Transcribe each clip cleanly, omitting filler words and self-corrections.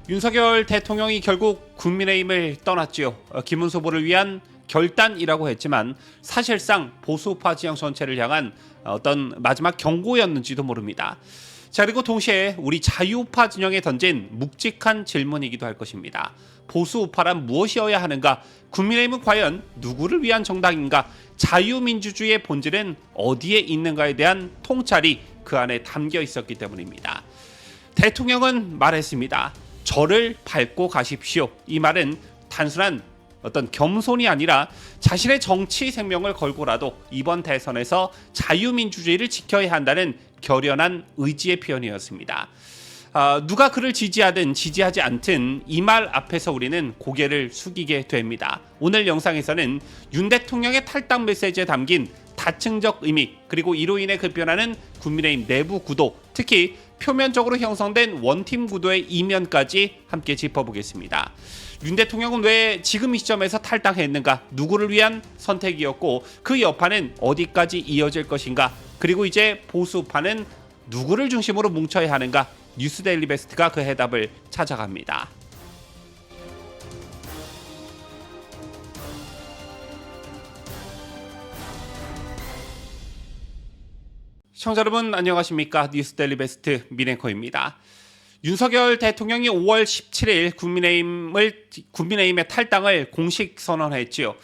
윤석열 대통령이 결국 국민의힘을 떠났지요. 김문수 후보를 위한 결단이라고 했지만 사실상 보수파 지형 전체를 향한 어떤 마지막 경고였는지도 모릅니다. 자, 그리고 동시에 우리 자유파 진영에 던진 묵직한 질문이기도 할 것입니다. 보수우파란 무엇이어야 하는가? 국민의힘은 과연 누구를 위한 정당인가? 자유민주주의의 본질은 어디에 있는가에 대한 통찰이 그 안에 담겨 있었기 때문입니다. 대통령은 말했습니다. 저를 밟고 가십시오. 이 말은 단순한 어떤 겸손이 아니라 자신의 정치 생명을 걸고라도 이번 대선에서 자유민주주의를 지켜야 한다는 결연한 의지의 표현이었습니다. 누가 그를 지지하든 지지하지 않든 이 말 앞에서 우리는 고개를 숙이게 됩니다. 오늘 영상에서는 윤 대통령의 탈당 메시지에 담긴 다층적 의미, 그리고 이로 인해 급변하는 국민의힘 내부 구도, 특히 표면적으로 형성된 원팀 구도의 이면까지 함께 짚어보겠습니다. 윤 대통령은 왜 지금 이 시점에서 탈당했는가? 누구를 위한 선택이었고 그 여파는 어디까지 이어질 것인가? 그리고 이제 보수파는 누구를 중심으로 뭉쳐야 하는가? 뉴스데일리 베스트가 그 해답을 찾아갑니다. 시청자 여러분 안녕하십니까? 뉴스데일리 베스트 민앵커입니다. 윤석열 대통령이 5월 17일 국민의힘의 탈당을 공식 선언했지요.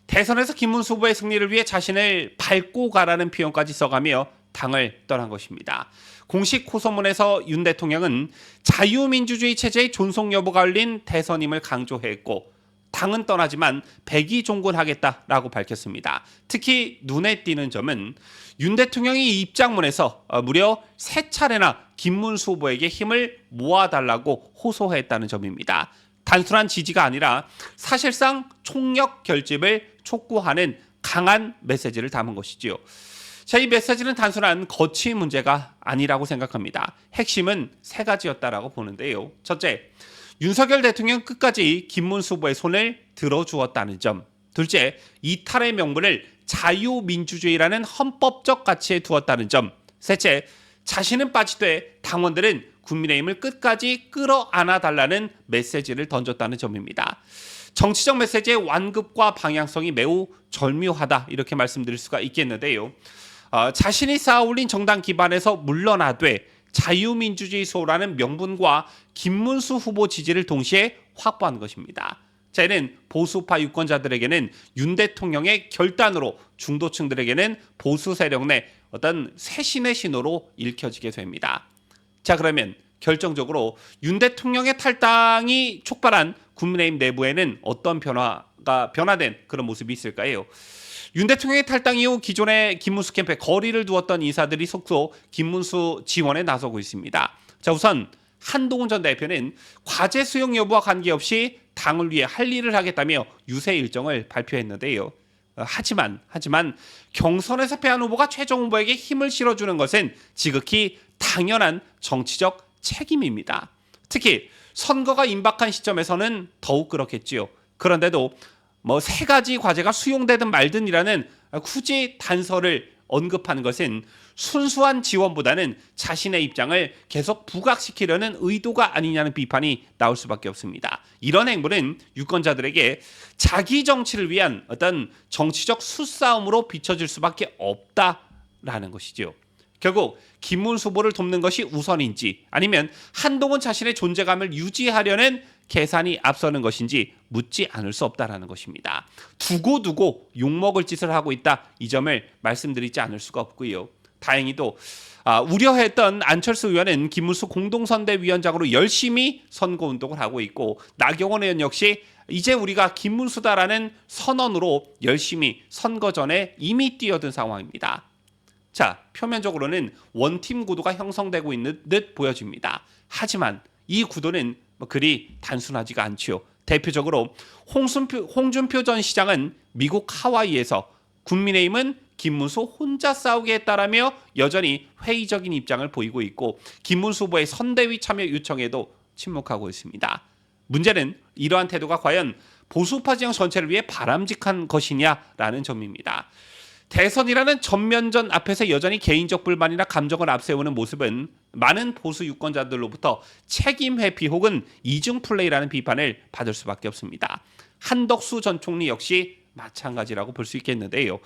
대선에서 김문수 후보의 승리를 위해 자신을 밟고 가라는 표현까지 써가며 당을 떠난 것입니다. 공식 호소문에서 윤 대통령은 자유민주주의 체제의 존속 여부가 걸린 대선임을 강조했고 당은 떠나지만 백의종군하겠다라고 밝혔습니다. 특히 눈에 띄는 점은 윤 대통령이 이 입장문에서 무려 3차례나 김문수 후보에게 힘을 모아달라고 호소했다는 점입니다. 단순한 지지가 아니라 사실상 총력 결집을 촉구하는 강한 메시지를 담은 것이지요. 자, 이 메시지는 단순한 거취 문제가 아니라고 생각합니다. 핵심은 3가지였다라고 보는데요. 첫째, 윤석열 대통령 끝까지 김문수 후보의 손을 들어주었다는 점. 둘째, 이탈의 명분을 자유민주주의라는 헌법적 가치에 두었다는 점. 셋째, 자신은 빠지되 당원들은 국민의힘을 끝까지 끌어안아달라는 메시지를 던졌다는 점입니다. 정치적 메시지의 완급과 방향성이 매우 절묘하다 이렇게 말씀드릴 수가 있겠는데요. 자신이 쌓아올린 정당 기반에서 물러나되 자유민주주의 수호라는 명분과 김문수 후보 지지를 동시에 확보한 것입니다. 자, 이는 보수파 유권자들에게는 윤 대통령의 결단으로 중도층들에게는 보수 세력 내 어떤 쇄신의 신호로 읽혀지게 됩니다. 자, 그러면 결정적으로 윤 대통령의 탈당이 촉발한 국민의힘 내부에는 어떤 변화된 그런 모습이 있을까요? 윤 대통령의 탈당 이후 기존의 김문수 캠프에 거리를 두었던 인사들이 속속 김문수 지원에 나서고 있습니다. 자, 우선 한동훈 전 대표는 과제 수용 여부와 관계없이 당을 위해 할 일을 하겠다며 유세 일정을 발표했는데요. 하지만 경선에서 패한 후보가 최종 후보에게 힘을 실어주는 것은 지극히 당연한 정치적 책임입니다. 특히 선거가 임박한 시점에서는 더욱 그렇겠지요. 그런데도 3가지 과제가 수용되든 말든이라는 굳이 단서를 언급하는 것은 순수한 지원보다는 자신의 입장을 계속 부각시키려는 의도가 아니냐는 비판이 나올 수밖에 없습니다. 이런 행보는 유권자들에게 자기 정치를 위한 어떤 정치적 수싸움으로 비춰질 수밖에 없다라는 것이죠. 결국 김문수 후보를 돕는 것이 우선인지 아니면 한동훈 자신의 존재감을 유지하려는 계산이 앞서는 것인지 묻지 않을 수 없다라는 것입니다. 두고 욕먹을 짓을 하고 있다. 이 점을 말씀드리지 않을 수가 없고요. 다행히도 우려했던 안철수 의원은 김문수 공동선대위원장으로 열심히 선거운동을 하고 있고 나경원 의원 역시 이제 우리가 김문수다라는 선언으로 열심히 선거 전에 이미 뛰어든 상황입니다. 자, 표면적으로는 원팀 구도가 형성되고 있는 듯 보여집니다. 하지만 이 구도는 그리 단순하지가 않지요. 대표적으로 홍준표 전 시장은 미국 하와이에서 국민의힘은 김문수 혼자 싸우게 했다라며 여전히 회의적인 입장을 보이고 있고 김문수 후보의 선대위 참여 요청에도 침묵하고 있습니다. 문제는 이러한 태도가 과연 보수파 지형 전체를 위해 바람직한 것이냐라는 점입니다. 대선이라는 전면전 앞에서 여전히 개인적 불만이나 감정을 앞세우는 모습은 많은 보수 유권자들로부터 책임 회피 혹은 이중 플레이라는 비판을 받을 수밖에 없습니다. 한덕수 전 총리 역시 마찬가지라고 볼 수 있겠는데요.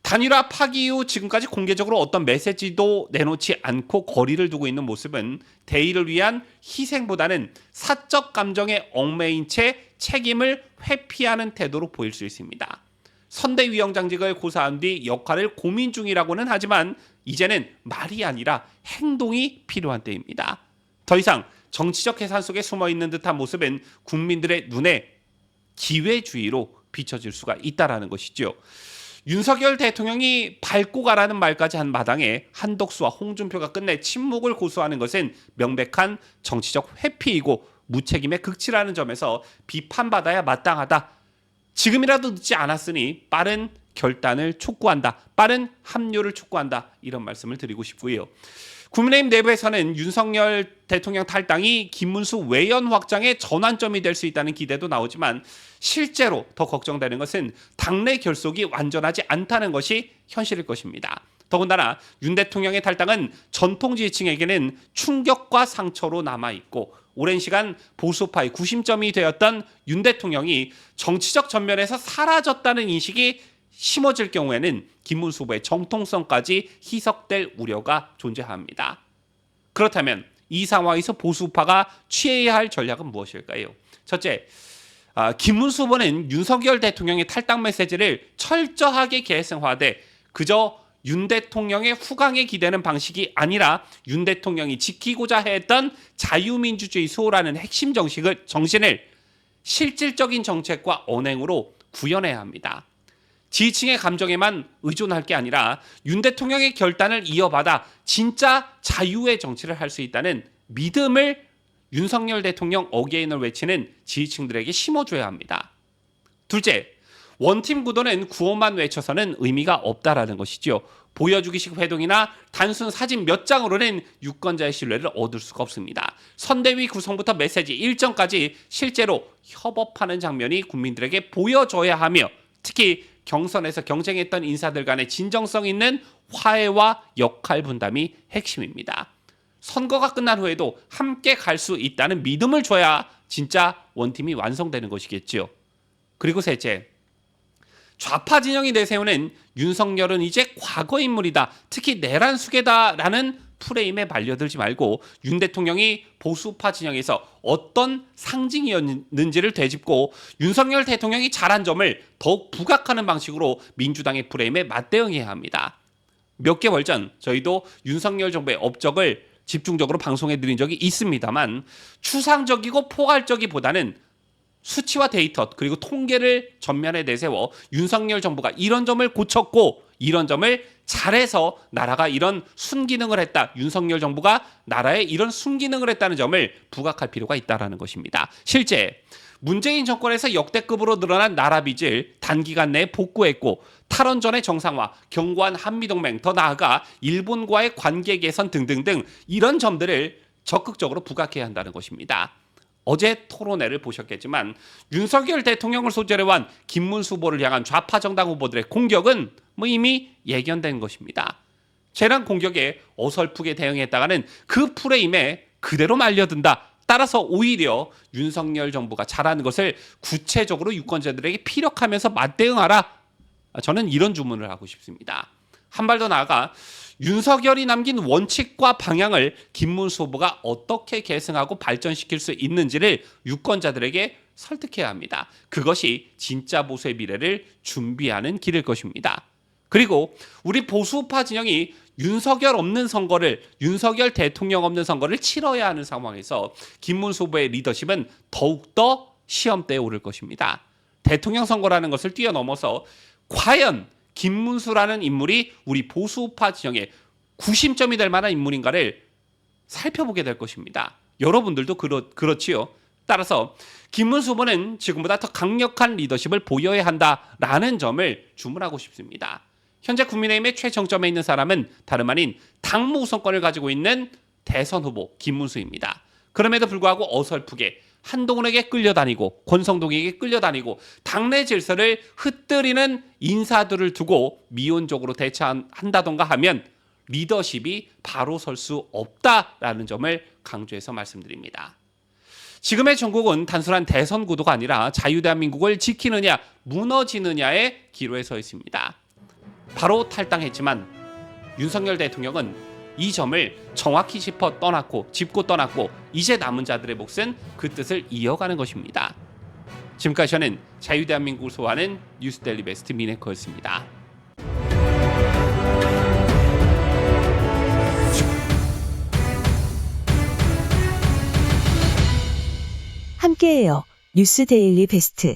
단일화 파기 이후 지금까지 공개적으로 어떤 메시지도 내놓지 않고 거리를 두고 있는 모습은 대의를 위한 희생보다는 사적 감정에 얽매인 채 책임을 회피하는 태도로 보일 수 있습니다. 선대위원장직을 고사한 뒤 역할을 고민 중이라고는 하지만 이제는 말이 아니라 행동이 필요한 때입니다. 더 이상 정치적 계산 속에 숨어있는 듯한 모습은 국민들의 눈에 기회주의로 비춰질 수가 있다는 것이죠. 윤석열 대통령이 밟고 가라는 말까지 한 마당에 한덕수와 홍준표가 끝내 침묵을 고수하는 것은 명백한 정치적 회피이고 무책임의 극치라는 점에서 비판받아야 마땅하다. 지금이라도 늦지 않았으니 빠른 결단을 촉구한다. 빠른 합류를 촉구한다. 이런 말씀을 드리고 싶고요. 국민의힘 내부에서는 윤석열 대통령 탈당이 김문수 외연 확장의 전환점이 될 수 있다는 기대도 나오지만 실제로 더 걱정되는 것은 당내 결속이 완전하지 않다는 것이 현실일 것입니다. 더군다나 윤 대통령의 탈당은 전통 지지층에게는 충격과 상처로 남아있고 오랜 시간 보수파의 구심점이 되었던 윤 대통령이 정치적 전면에서 사라졌다는 인식이 심어질 경우에는 김문수 후보의 정통성까지 희석될 우려가 존재합니다. 그렇다면 이 상황에서 보수파가 취해야 할 전략은 무엇일까요? 첫째, 김문수 후보는 윤석열 대통령의 탈당 메시지를 철저하게 계승화돼 그저 윤 대통령의 후광에 기대는 방식이 아니라 윤 대통령이 지키고자 했던 자유민주주의 수호라는 핵심 정신을 실질적인 정책과 언행으로 구현해야 합니다. 지지층의 감정에만 의존할 게 아니라 윤 대통령의 결단을 이어받아 진짜 자유의 정치를 할 수 있다는 믿음을 윤석열 대통령 어게인을 외치는 지지층들에게 심어줘야 합니다. 둘째, 원팀 구도는 구호만 외쳐서는 의미가 없다라는 것이죠. 보여주기식 회동이나 단순 사진 몇 장으로는 유권자의 신뢰를 얻을 수가 없습니다. 선대위 구성부터 메시지 일정까지 실제로 협업하는 장면이 국민들에게 보여줘야 하며 특히 경선에서 경쟁했던 인사들 간의 진정성 있는 화해와 역할 분담이 핵심입니다. 선거가 끝난 후에도 함께 갈 수 있다는 믿음을 줘야 진짜 원팀이 완성되는 것이겠죠. 그리고 셋째, 좌파 진영이 내세우는 윤석열은 이제 과거 인물이다. 특히 내란 수계다라는 프레임에 말려들지 말고 윤 대통령이 보수파 진영에서 어떤 상징이었는지를 되짚고 윤석열 대통령이 잘한 점을 더욱 부각하는 방식으로 민주당의 프레임에 맞대응해야 합니다. 몇 개월 전 저희도 윤석열 정부의 업적을 집중적으로 방송해 드린 적이 있습니다만 추상적이고 포괄적이보다는 수치와 데이터 그리고 통계를 전면에 내세워 윤석열 정부가 이런 점을 고쳤고 이런 점을 잘해서 나라가 이런 순기능을 했다. 윤석열 정부가 나라에 이런 순기능을 했다는 점을 부각할 필요가 있다는 것입니다. 실제 문재인 정권에서 역대급으로 늘어난 나라 빚을 단기간 내에 복구했고 탈원전의 정상화, 견고한 한미동맹, 더 나아가 일본과의 관계 개선 등등등 이런 점들을 적극적으로 부각해야 한다는 것입니다. 어제 토론회를 보셨겠지만 윤석열 대통령을 소재로 한 김문수 후보를 향한 좌파 정당 후보들의 공격은 이미 예견된 것입니다. 재난 공격에 어설프게 대응했다가는 그 프레임에 그대로 말려든다. 따라서 오히려 윤석열 정부가 잘하는 것을 구체적으로 유권자들에게 피력하면서 맞대응하라. 저는 이런 주문을 하고 싶습니다. 한 발 더 나아가 윤석열이 남긴 원칙과 방향을 김문수 후보가 어떻게 계승하고 발전시킬 수 있는지를 유권자들에게 설득해야 합니다. 그것이 진짜 보수의 미래를 준비하는 길일 것입니다. 그리고 우리 보수파 진영이 윤석열 대통령 없는 선거를 치러야 하는 상황에서 김문수 후보의 리더십은 더욱더 시험대에 오를 것입니다. 대통령 선거라는 것을 뛰어넘어서 과연 김문수라는 인물이 우리 보수파 진영의 구심점이 될 만한 인물인가를 살펴보게 될 것입니다. 여러분들도 그렇지요. 따라서 김문수 후보는 지금보다 더 강력한 리더십을 보여야 한다라는 점을 주문하고 싶습니다. 현재 국민의힘의 최정점에 있는 사람은 다름 아닌 당무 우선권을 가지고 있는 대선 후보 김문수입니다. 그럼에도 불구하고 어설프게 한동훈에게 끌려다니고 권성동에게 끌려다니고 당내 질서를 흩뜨리는 인사들을 두고 미온적으로 대처한다던가 하면 리더십이 바로 설 수 없다라는 점을 강조해서 말씀드립니다. 지금의 전국은 단순한 대선 구도가 아니라 자유대한민국을 지키느냐 무너지느냐의 기로에 서 있습니다. 바로 탈당했지만 윤석열 대통령은 이 점을 정확히 짚고 떠났고 이제 남은 자들의 몫은 그 뜻을 이어가는 것입니다. 지금까지 저는 자유대한민국을 소화하는 뉴스데일리 베스트 미네커였습니다. 함께해요. 뉴스 데일리 베스트.